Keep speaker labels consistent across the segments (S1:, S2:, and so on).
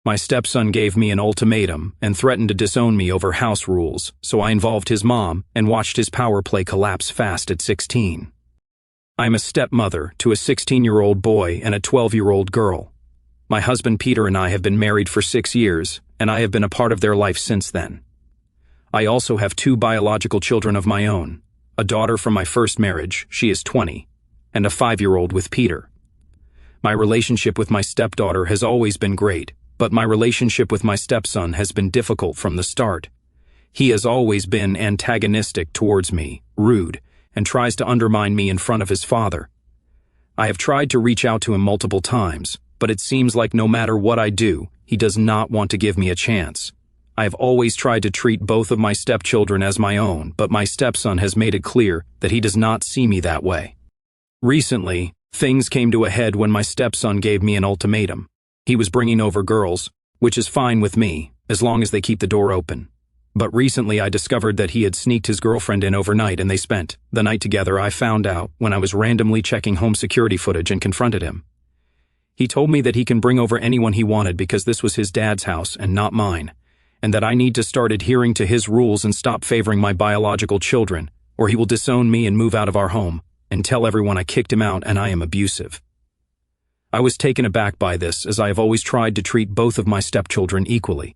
S1: My stepson gave me an ultimatum and threatened to disown me over house rules, so I involved his mom and watched his power play collapse fast at 16. I'm a stepmother to a 16-year-old boy and a 12-year-old girl. My husband Peter and I have been married for 6 years, and I have been a part of their life since then. I also have 2 biological children of my own, a daughter from my first marriage, she is 20, and a 5-year-old with Peter. My relationship with my stepdaughter has always been great, but my relationship with my stepson has been difficult from the start. He has always been antagonistic towards me, rude, and tries to undermine me in front of his father. I have tried to reach out to him multiple times, but it seems like no matter what I do, he does not want to give me a chance. I have always tried to treat both of my stepchildren as my own, but my stepson has made it clear that he does not see me that way. Recently, things came to a head when my stepson gave me an ultimatum. He was bringing over girls, which is fine with me, as long as they keep the door open. But recently I discovered that he had sneaked his girlfriend in overnight and they spent the night together. I found out when I was randomly checking home security footage and confronted him. He told me that he can bring over anyone he wanted because this was his dad's house and not mine, and that I need to start adhering to his rules and stop favoring my biological children, or he will disown me and move out of our home, and tell everyone I kicked him out and I am abusive. I was taken aback by this, as I have always tried to treat both of my stepchildren equally.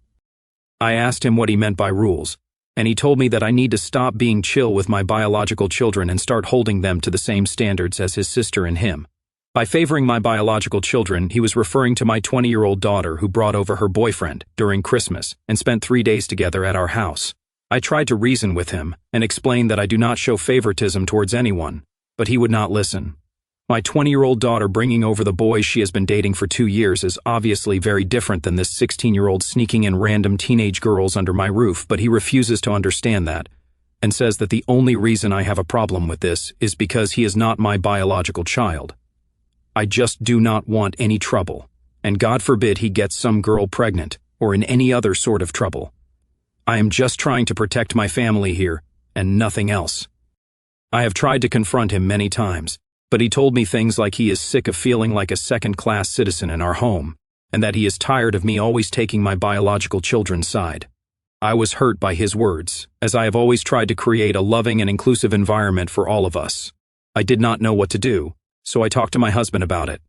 S1: I asked him what he meant by rules, and he told me that I need to stop being chill with my biological children and start holding them to the same standards as his sister and him. By favoring my biological children, he was referring to my 20-year-old daughter who brought over her boyfriend during Christmas and spent 3 days together at our house. I tried to reason with him and explain that I do not show favoritism towards anyone, but he would not listen. My 20-year-old daughter bringing over the boys she has been dating for 2 years is obviously very different than this 16-year-old sneaking in random teenage girls under my roof, but he refuses to understand that and says that the only reason I have a problem with this is because he is not my biological child. I just do not want any trouble, and God forbid he gets some girl pregnant or in any other sort of trouble. I am just trying to protect my family here and nothing else. I have tried to confront him many times, but he told me things like he is sick of feeling like a second-class citizen in our home, and that he is tired of me always taking my biological children's side. I was hurt by his words, as I have always tried to create a loving and inclusive environment for all of us. I did not know what to do, so I talked to my husband about it.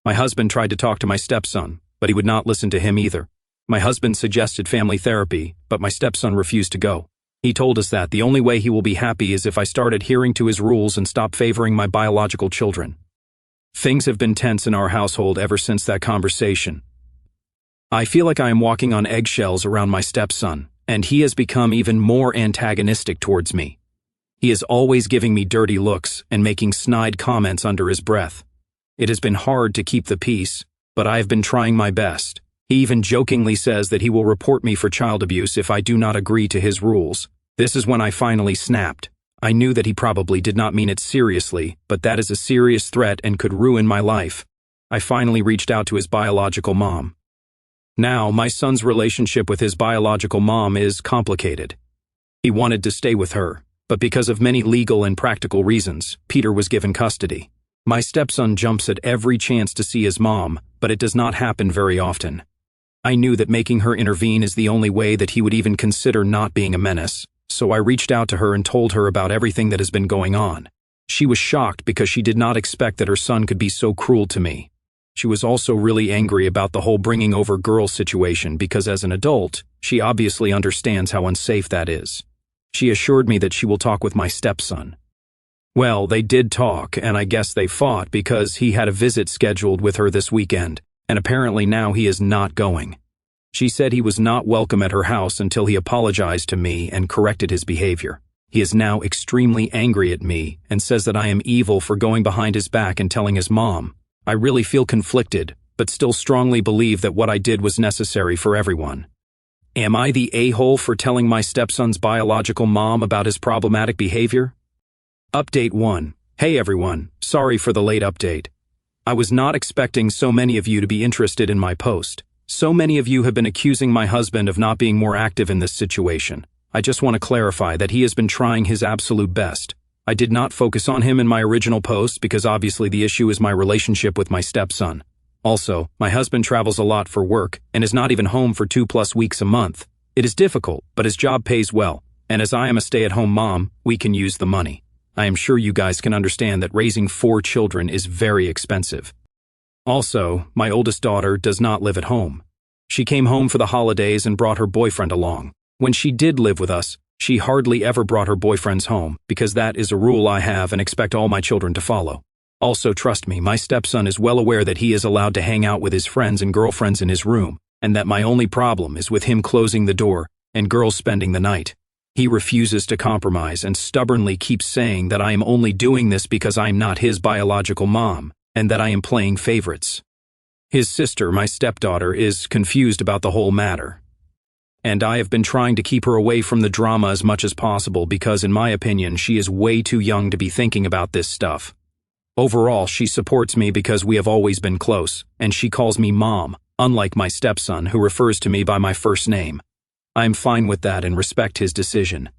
S1: My husband tried to talk to my stepson, but he would not listen to him either. My husband suggested family therapy, but my stepson refused to go. He told us that the only way he will be happy is if I start adhering to his rules and stop favoring my biological children. Things have been tense in our household ever since that conversation. I feel like I am walking on eggshells around my stepson, and he has become even more antagonistic towards me. He is always giving me dirty looks and making snide comments under his breath. It has been hard to keep the peace, but I have been trying my best. He even jokingly says that he will report me for child abuse if I do not agree to his rules. This is when I finally snapped. I knew that he probably did not mean it seriously, but that is a serious threat and could ruin my life. I finally reached out to his biological mom. Now, my son's relationship with his biological mom is complicated. He wanted to stay with her, but because of many legal and practical reasons, Peter was given custody. My stepson jumps at every chance to see his mom, but it does not happen very often. I knew that making her intervene is the only way that he would even consider not being a menace, so I reached out to her and told her about everything that has been going on. She was shocked because she did not expect that her son could be so cruel to me. She was also really angry about the whole bringing over girls situation because as an adult, she obviously understands how unsafe that is. She assured me that she will talk with my stepson. Well, they did talk, and I guess they fought because he had a visit scheduled with her this weekend, and apparently now he is not going. She said he was not welcome at her house until he apologized to me and corrected his behavior. He is now extremely angry at me and says that I am evil for going behind his back and telling his mom. I really feel conflicted, but still strongly believe that what I did was necessary for everyone. Am I the a-hole for telling my stepson's biological mom about his problematic behavior? Update 1. Hey everyone, sorry for the late update. I was not expecting so many of you to be interested in my post. So many of you have been accusing my husband of not being more active in this situation. I just want to clarify that he has been trying his absolute best. I did not focus on him in my original post because obviously the issue is my relationship with my stepson. Also, my husband travels a lot for work and is not even home for 2+ weeks a month. It is difficult, but his job pays well, and as I am a stay-at-home mom, we can use the money. I am sure you guys can understand that raising 4 children is very expensive. Also, my oldest daughter does not live at home. She came home for the holidays and brought her boyfriend along. When she did live with us, she hardly ever brought her boyfriends home, because that is a rule I have and expect all my children to follow. Also, trust me, my stepson is well aware that he is allowed to hang out with his friends and girlfriends in his room, and that my only problem is with him closing the door and girls spending the night. He refuses to compromise and stubbornly keeps saying that I am only doing this because I am not his biological mom, and that I am playing favorites. His sister, my stepdaughter, is confused about the whole matter. And I have been trying to keep her away from the drama as much as possible because, in my opinion, she is way too young to be thinking about this stuff. Overall, she supports me because we have always been close, and she calls me Mom, unlike my stepson, who refers to me by my first name. I am fine with that and respect his decision.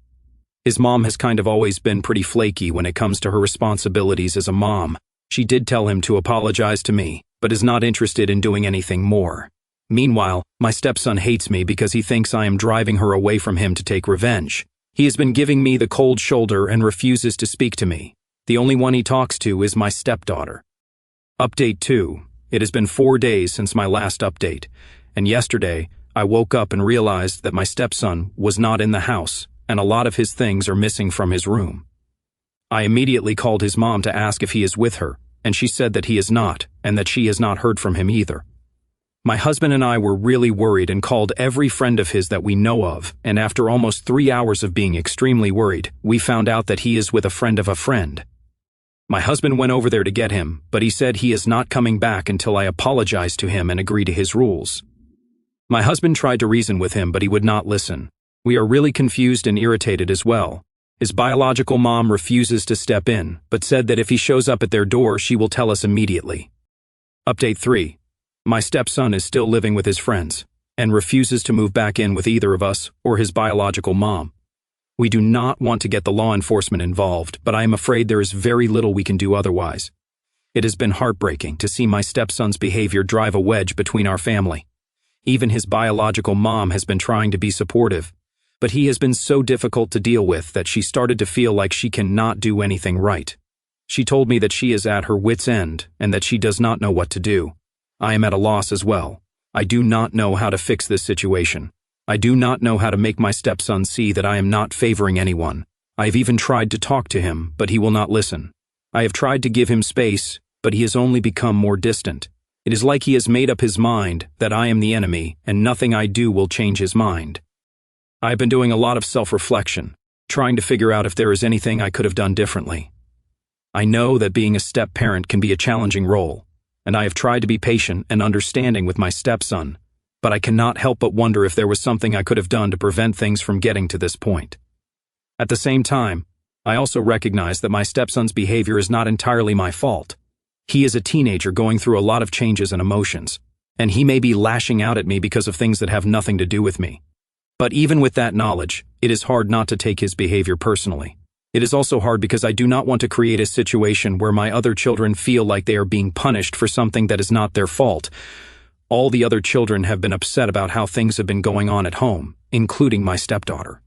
S1: His mom has kind of always been pretty flaky when it comes to her responsibilities as a mom. She did tell him to apologize to me, but is not interested in doing anything more. Meanwhile, my stepson hates me because he thinks I am driving her away from him to take revenge. He has been giving me the cold shoulder and refuses to speak to me. The only one he talks to is my stepdaughter. Update 2. It has been 4 days since my last update, and yesterday I woke up and realized that my stepson was not in the house, and a lot of his things are missing from his room. I immediately called his mom to ask if he is with her, and she said that he is not, and that she has not heard from him either. My husband and I were really worried and called every friend of his that we know of, and after almost 3 hours of being extremely worried, we found out that he is with a friend of a friend. My husband went over there to get him, but he said he is not coming back until I apologize to him and agree to his rules. My husband tried to reason with him, but he would not listen. We are really confused and irritated as well. His biological mom refuses to step in, but said that if he shows up at their door, she will tell us immediately. Update 3. My stepson is still living with his friends, and refuses to move back in with either of us or his biological mom. We do not want to get the law enforcement involved, but I am afraid there is very little we can do otherwise. It has been heartbreaking to see my stepson's behavior drive a wedge between our family. Even his biological mom has been trying to be supportive, but he has been so difficult to deal with that she started to feel like she cannot do anything right. She told me that she is at her wit's end and that she does not know what to do. I am at a loss as well. I do not know how to fix this situation. I do not know how to make my stepson see that I am not favoring anyone. I have even tried to talk to him, but he will not listen. I have tried to give him space, but he has only become more distant. It is like he has made up his mind that I am the enemy and nothing I do will change his mind. I have been doing a lot of self-reflection, trying to figure out if there is anything I could have done differently. I know that being a step-parent can be a challenging role, and I have tried to be patient and understanding with my stepson, but I cannot help but wonder if there was something I could have done to prevent things from getting to this point. At the same time, I also recognize that my stepson's behavior is not entirely my fault. He is a teenager going through a lot of changes and emotions, and he may be lashing out at me because of things that have nothing to do with me. But even with that knowledge, it is hard not to take his behavior personally. It is also hard because I do not want to create a situation where my other children feel like they are being punished for something that is not their fault. All the other children have been upset about how things have been going on at home, including my stepdaughter.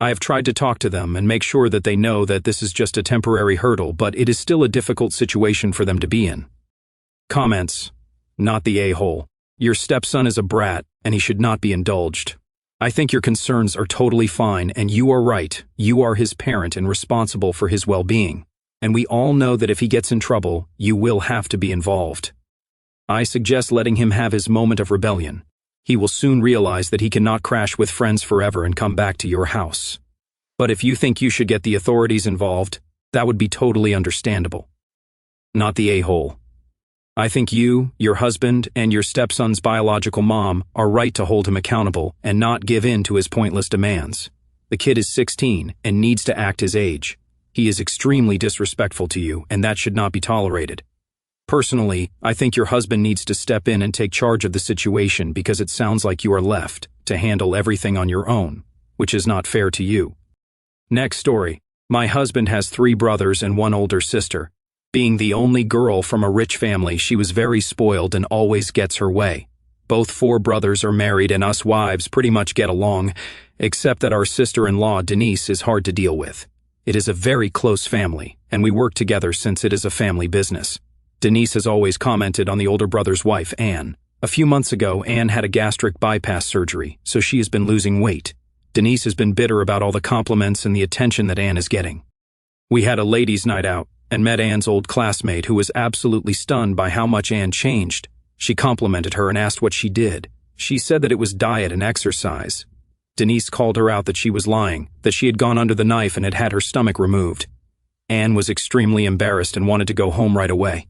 S1: I have tried to talk to them and make sure that they know that this is just a temporary hurdle, but it is still a difficult situation for them to be in. Comments. Not the a-hole. Your stepson is a brat, and he should not be indulged. I think your concerns are totally fine, and you are right. You are his parent and responsible for his well-being. And we all know that if he gets in trouble, you will have to be involved. I suggest letting him have his moment of rebellion. He will soon realize that he cannot crash with friends forever and come back to your house. But if you think you should get the authorities involved, that would be totally understandable. Not the a-hole. I think you, your husband, and your stepson's biological mom are right to hold him accountable and not give in to his pointless demands. The kid is 16 and needs to act his age. He is extremely disrespectful to you, and that should not be tolerated. Personally, I think your husband needs to step in and take charge of the situation because it sounds like you are left to handle everything on your own, which is not fair to you. Next story. My husband has 3 brothers and 1 older sister. Being the only girl from a rich family, she was very spoiled and always gets her way. Both 4 brothers are married and us wives pretty much get along, except that our sister-in-law, Denise, is hard to deal with. It is a very close family, and we work together since it is a family business. Denise has always commented on the older brother's wife, Anne. A few months ago, Anne had a gastric bypass surgery, so she has been losing weight. Denise has been bitter about all the compliments and the attention that Anne is getting. We had a ladies' night out and met Anne's old classmate, who was absolutely stunned by how much Anne changed. She complimented her and asked what she did. She said that it was diet and exercise. Denise called her out that she was lying, that she had gone under the knife and had had her stomach removed. Anne was extremely embarrassed and wanted to go home right away.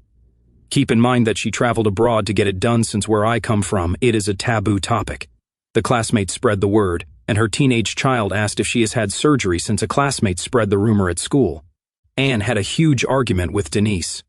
S1: Keep in mind that she traveled abroad to get it done, since where I come from, it is a taboo topic. The classmate spread the word, and her teenage child asked if she has had surgery since a classmate spread the rumor at school. Anne had a huge argument with Denise.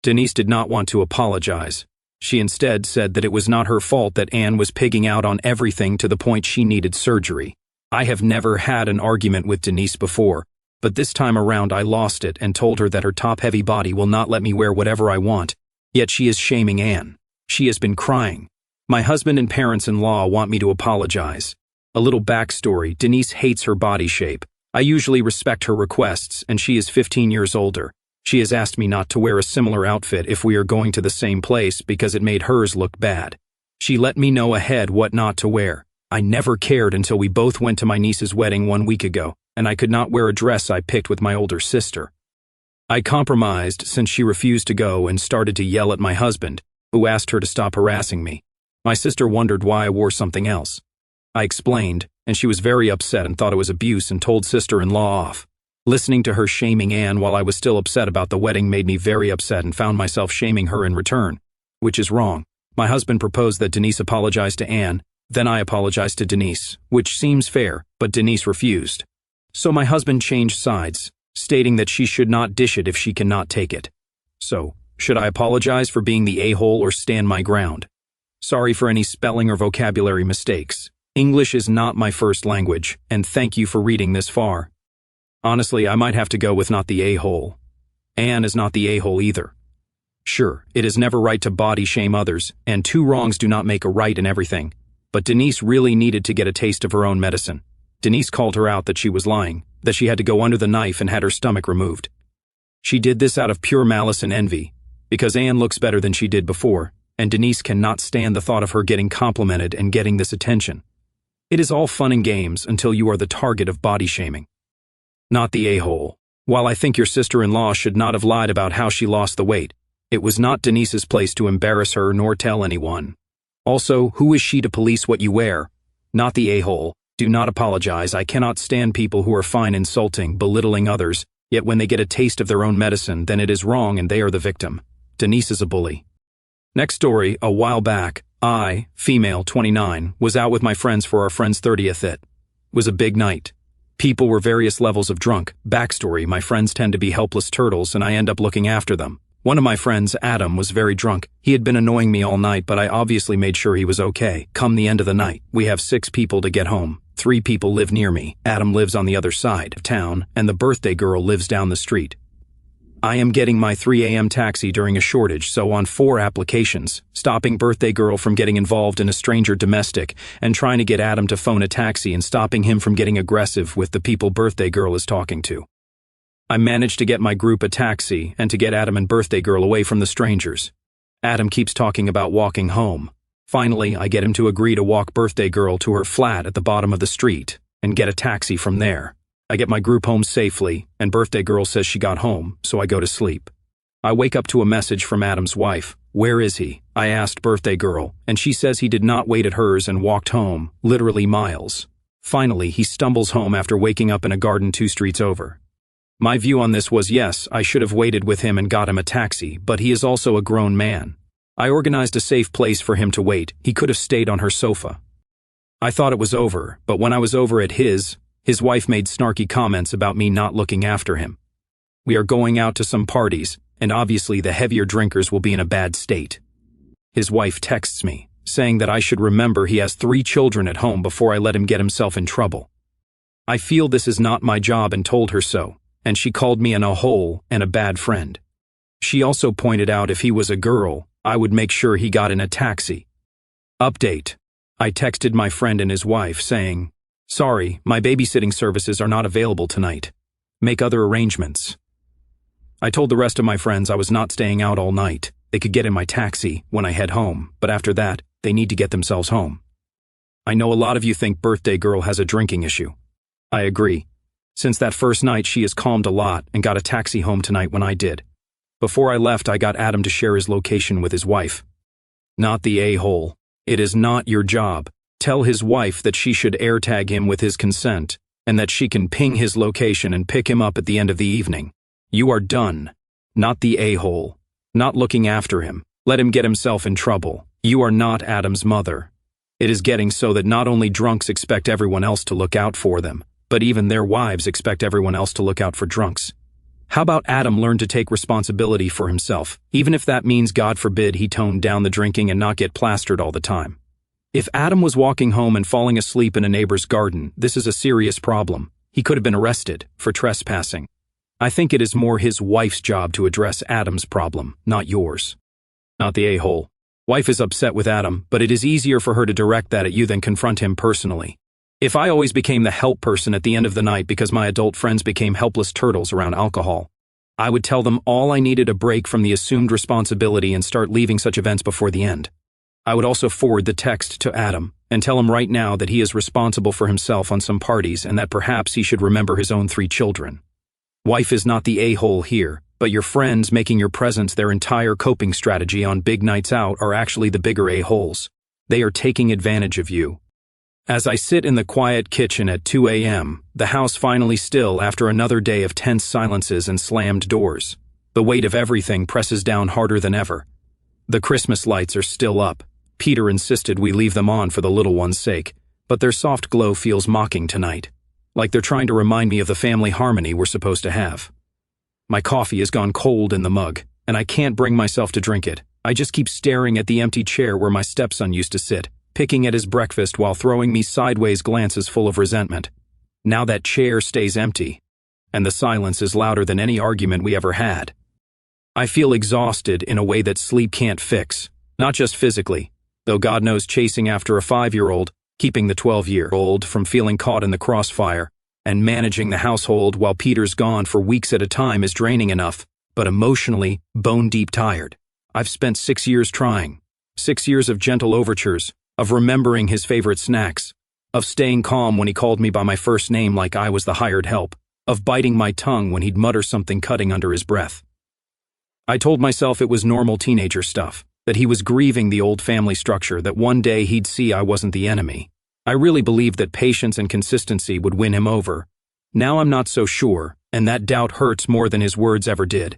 S1: Denise did not want to apologize. She instead said that it was not her fault that Anne was pigging out on everything to the point she needed surgery. I have never had an argument with Denise before, but this time around I lost it and told her that her top-heavy body will not let me wear whatever I want. Yet she is shaming Anne. She has been crying. My husband and parents-in-law want me to apologize. A little backstory: Denise hates her body shape. I usually respect her requests, and she is 15 years older. She has asked me not to wear a similar outfit if we are going to the same place because it made hers look bad. She let me know ahead what not to wear. I never cared until we both went to my niece's wedding 1 week ago, and I could not wear a dress I picked with my older sister. I compromised since she refused to go and started to yell at my husband, who asked her to stop harassing me. My sister wondered why I wore something else. I explained, and she was very upset and thought it was abuse and told sister-in-law off. Listening to her shaming Anne while I was still upset about the wedding made me very upset and found myself shaming her in return, which is wrong. My husband proposed that Denise apologize to Anne, then I apologized to Denise, which seems fair, but Denise refused. So my husband changed sides, stating that she should not dish it if she cannot take it. So, should I apologize for being the a-hole or stand my ground? Sorry for any spelling or vocabulary mistakes. English is not my first language, and thank you for reading this far. Honestly, I might have to go with not the a-hole. Anne is not the a-hole either. Sure, it is never right to body shame others, and 2 wrongs do not make a right in everything. But Denise really needed to get a taste of her own medicine. Denise called her out that she was lying, that she had to go under the knife and had her stomach removed. She did this out of pure malice and envy, because Anne looks better than she did before, and Denise cannot stand the thought of her getting complimented and getting this attention. It is all fun and games until you are the target of body shaming. Not the a-hole. While I think your sister-in-law should not have lied about how she lost the weight, it was not Denise's place to embarrass her nor tell anyone. Also, who is she to police what you wear? Not the a-hole. Do not apologize. I cannot stand people who are fine insulting, belittling others, yet when they get a taste of their own medicine, then it is wrong and they are the victim. Denise is a bully. Next story: a while back, I, female, 29, was out with my friends for our friend's 30th. It was a big night. People were various levels of drunk. Backstory: my friends tend to be helpless turtles and I end up looking after them. One of my friends, Adam, was very drunk. He had been annoying me all night, but I obviously made sure he was okay. Come the end of the night, we have 6 people to get home. 3 people live near me. Adam lives on the other side of town, and the birthday girl lives down the street. I am getting my 3 a.m. taxi during a shortage, so on 4 applications, stopping birthday girl from getting involved in a stranger domestic, and trying to get Adam to phone a taxi and stopping him from getting aggressive with the people birthday girl is talking to. I managed to get my group a taxi and to get Adam and birthday girl away from the strangers. Adam keeps talking about walking home. Finally, I get him to agree to walk birthday girl to her flat at the bottom of the street and get a taxi from there. I get my group home safely, and birthday girl says she got home, so I go to sleep. I wake up to a message from Adam's wife. Where is he? I asked birthday girl, and she says he did not wait at hers and walked home, literally miles. Finally, he stumbles home after waking up in a garden 2 streets over. My view on this was, yes, I should have waited with him and got him a taxi, but he is also a grown man. I organized a safe place for him to wait. He could have stayed on her sofa. I thought it was over, but when I was over at his wife made snarky comments about me not looking after him. We are going out to some parties, and obviously the heavier drinkers will be in a bad state. His wife texts me, saying that I should remember he has 3 children at home before I let him get himself in trouble. I feel this is not my job and told her so, and she called me an a-hole and a bad friend. She also pointed out if he was a girl, I would make sure he got in a taxi. Update. I texted my friend and his wife saying, "Sorry, my babysitting services are not available tonight. Make other arrangements." I told the rest of my friends I was not staying out all night. They could get in my taxi when I head home, but after that, they need to get themselves home. I know a lot of you think birthday girl has a drinking issue. I agree. Since that first night, she has calmed a lot and got a taxi home tonight when I did. Before I left, I got Adam to share his location with his wife. Not the a-hole. It is not your job. Tell his wife that she should AirTag him with his consent, and that she can ping his location and pick him up at the end of the evening. You are done. Not the a-hole. Not looking after him. Let him get himself in trouble. You are not Adam's mother. It is getting so that not only drunks expect everyone else to look out for them, but even their wives expect everyone else to look out for drunks. How about Adam learn to take responsibility for himself, even if that means, God forbid, he tone down the drinking and not get plastered all the time? If Adam was walking home and falling asleep in a neighbor's garden, this is a serious problem. He could have been arrested for trespassing. I think it is more his wife's job to address Adam's problem, not yours. Not the a-hole. Wife is upset with Adam, but it is easier for her to direct that at you than confront him personally. If I always became the help person at the end of the night because my adult friends became helpless turtles around alcohol, I would tell them all I needed a break from the assumed responsibility and start leaving such events before the end. I would also forward the text to Adam and tell him right now that he is responsible for himself on some parties and that perhaps he should remember his own 3 children. Wife is not the a-hole here, but your friends making your presence their entire coping strategy on big nights out are actually the bigger a-holes. They are taking advantage of you. As I sit in the quiet kitchen at 2 a.m., the house finally still after another day of tense silences and slammed doors. The weight of everything presses down harder than ever. The Christmas lights are still up. Peter insisted we leave them on for the little one's sake, but their soft glow feels mocking tonight, like they're trying to remind me of the family harmony we're supposed to have. My coffee has gone cold in the mug, and I can't bring myself to drink it. I just keep staring at the empty chair where my stepson used to sit, picking at his breakfast while throwing me sideways glances full of resentment. Now that chair stays empty, and the silence is louder than any argument we ever had. I feel exhausted in a way that sleep can't fix, not just physically, though God knows chasing after a 5-year-old, keeping the 12-year-old from feeling caught in the crossfire, and managing the household while Peter's gone for weeks at a time is draining enough, but emotionally, bone-deep tired. I've spent 6 years trying. 6 years of gentle overtures, of remembering his favorite snacks, of staying calm when he called me by my first name like I was the hired help, of biting my tongue when he'd mutter something cutting under his breath. I told myself it was normal teenager stuff, that he was grieving the old family structure, that one day he'd see I wasn't the enemy. I really believed that patience and consistency would win him over. Now I'm not so sure, and that doubt hurts more than his words ever did.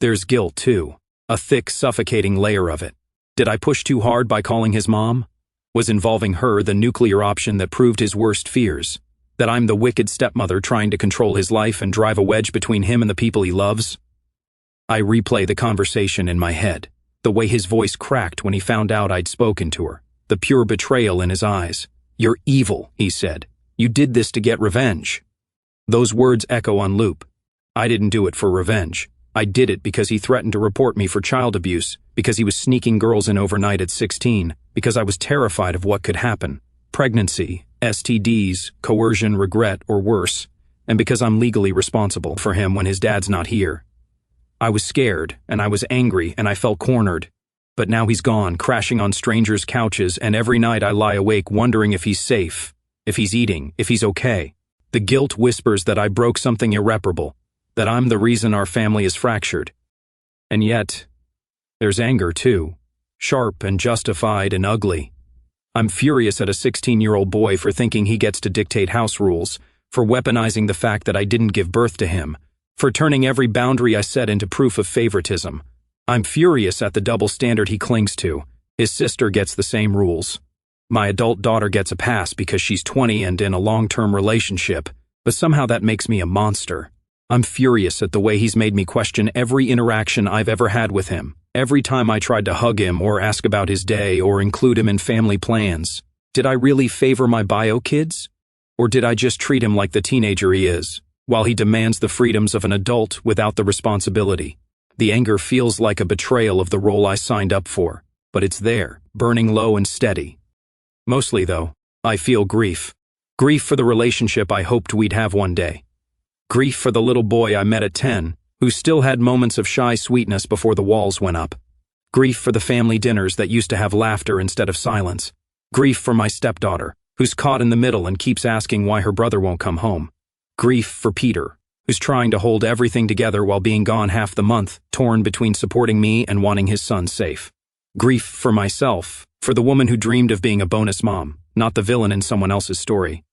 S1: There's guilt too, a thick, suffocating layer of it. Did I push too hard by calling his mom? Was involving her the nuclear option that proved his worst fears? That I'm the wicked stepmother trying to control his life and drive a wedge between him and the people he loves? I replay the conversation in my head, the way his voice cracked when he found out I'd spoken to her, the pure betrayal in his eyes. "You're evil," he said. "You did this to get revenge." Those words echo on loop. I didn't do it for revenge. I did it because he threatened to report me for child abuse, because he was sneaking girls in overnight at 16, because I was terrified of what could happen. Pregnancy, STDs, coercion, regret, or worse, and because I'm legally responsible for him when his dad's not here. I was scared, and I was angry, and I felt cornered. But now he's gone, crashing on strangers' couches, and every night I lie awake wondering if he's safe, if he's eating, if he's okay. The guilt whispers that I broke something irreparable, that I'm the reason our family is fractured. And yet, there's anger too, sharp and justified and ugly. I'm furious at a 16-year-old boy for thinking he gets to dictate house rules, for weaponizing the fact that I didn't give birth to him, for turning every boundary I set into proof of favoritism. I'm furious at the double standard he clings to. His sister gets the same rules. My adult daughter gets a pass because she's 20 and in a long-term relationship, but somehow that makes me a monster. I'm furious at the way he's made me question every interaction I've ever had with him, every time I tried to hug him or ask about his day or include him in family plans. Did I really favor my bio kids? Or did I just treat him like the teenager he is, while he demands the freedoms of an adult without the responsibility? The anger feels like a betrayal of the role I signed up for, but it's there, burning low and steady. Mostly, though, I feel grief. Grief for the relationship I hoped we'd have one day. Grief for the little boy I met at 10, who still had moments of shy sweetness before the walls went up. Grief for the family dinners that used to have laughter instead of silence. Grief for my stepdaughter, who's caught in the middle and keeps asking why her brother won't come home. Grief for Peter, who's trying to hold everything together while being gone half the month, torn between supporting me and wanting his son safe. Grief for myself, for the woman who dreamed of being a bonus mom, not the villain in someone else's story.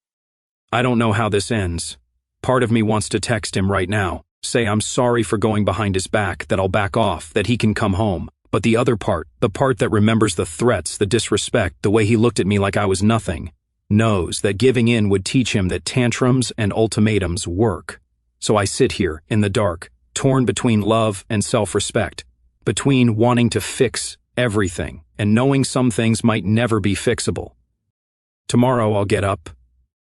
S1: I don't know how this ends. Part of me wants to text him right now, say I'm sorry for going behind his back, that I'll back off, that he can come home. But the other part, the part that remembers the threats, the disrespect, the way he looked at me like I was nothing, knows that giving in would teach him that tantrums and ultimatums work. So I sit here, in the dark, torn between love and self-respect, between wanting to fix everything and knowing some things might never be fixable. Tomorrow I'll get up,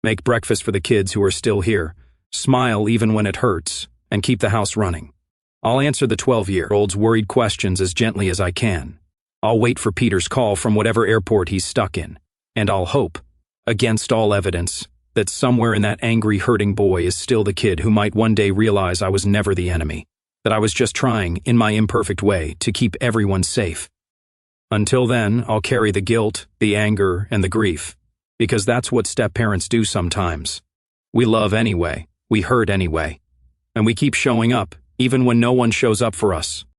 S1: make breakfast for the kids who are still here, smile even when it hurts, and keep the house running. I'll answer the 12-year-old's worried questions as gently as I can. I'll wait for Peter's call from whatever airport he's stuck in, and I'll hope, against all evidence, that somewhere in that angry, hurting boy is still the kid who might one day realize I was never the enemy, that I was just trying, in my imperfect way, to keep everyone safe. Until then, I'll carry the guilt, the anger, and the grief, because that's what step-parents do sometimes. We love anyway, we hurt anyway, and we keep showing up, even when no one shows up for us.